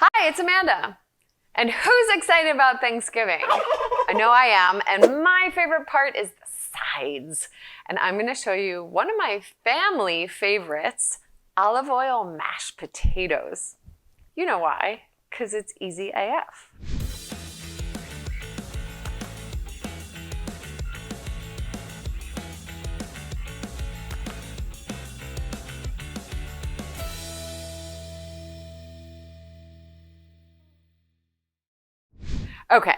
Hi, it's Amanda. And who's excited about Thanksgiving? I know I am, and my favorite part is the sides. And I'm gonna show you one of my family favorites, olive oil mashed potatoes. You know why, because it's easy AF. Okay,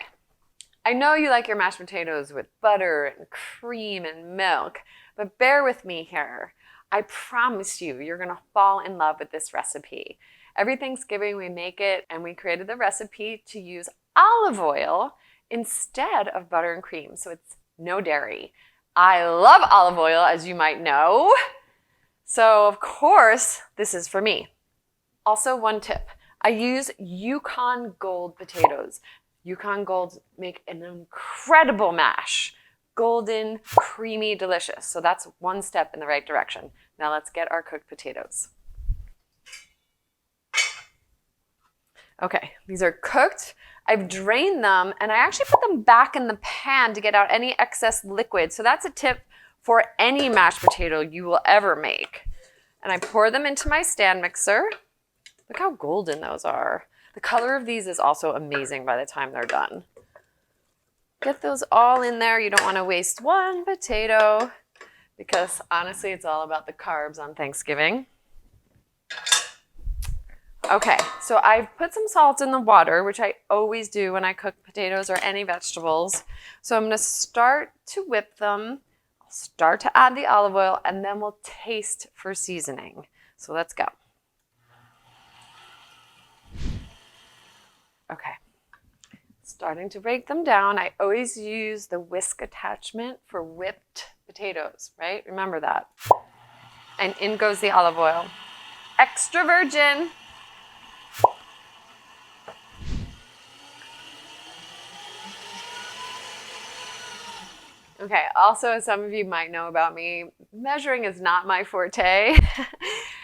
I know you like your mashed potatoes with butter and cream and milk, but bear with me here. I promise you, you're gonna fall in love with this recipe. Every Thanksgiving we make it, and we created the recipe to use olive oil instead of butter and cream, so it's no dairy. I love olive oil, as you might know. So of course, this is for me. Also, one tip, I use Yukon Gold potatoes. Yukon Golds make an incredible mash. Golden, creamy, delicious. So that's one step in the right direction. Now let's get our cooked potatoes. Okay, these are cooked. I've drained them and I actually put them back in the pan to get out any excess liquid. So that's a tip for any mashed potato you will ever make. And I pour them into my stand mixer. Look how golden those are. The color of these is also amazing by the time they're done. Get those all in there. You don't want to waste one potato because honestly, it's all about the carbs on Thanksgiving. Okay, so I've put some salt in the water, which I always do when I cook potatoes or any vegetables. So I'm going to start to whip them. I'll start to add the olive oil and then we'll taste for seasoning. So let's go. Okay, starting to break them down. I always use the whisk attachment for whipped potatoes, right? Remember that. And in goes the olive oil. Extra virgin. Okay, also, as some of you might know about me, measuring is not my forte,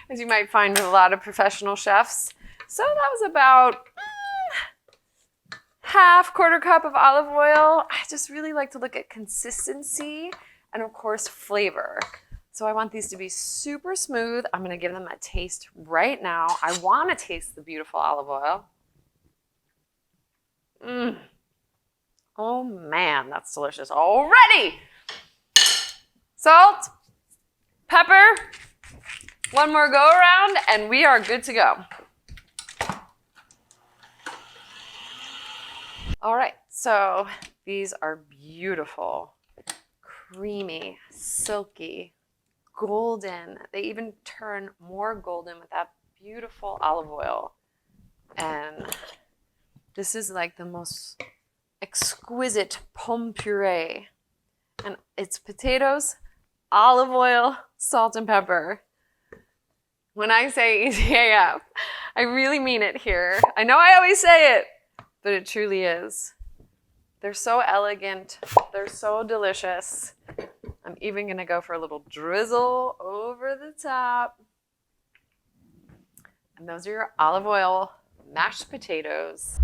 as you might find with a lot of professional chefs. So that was about quarter cup of olive oil. I just really like to look at consistency and of course flavor. So I want these to be super smooth. I'm gonna give them a taste right now. I wanna taste the beautiful olive oil. Oh man, that's delicious already. Salt, pepper, one more go around and we are good to go. All right, so these are beautiful, creamy, silky, golden. They even turn more golden with that beautiful olive oil. And this is like the most exquisite pomme puree. And it's potatoes, olive oil, salt, and pepper. When I say easy AF, I really mean it here. I know I always say it, but it truly is. They're so elegant. They're so delicious. I'm even gonna go for a little drizzle over the top. And those are your olive oil mashed potatoes.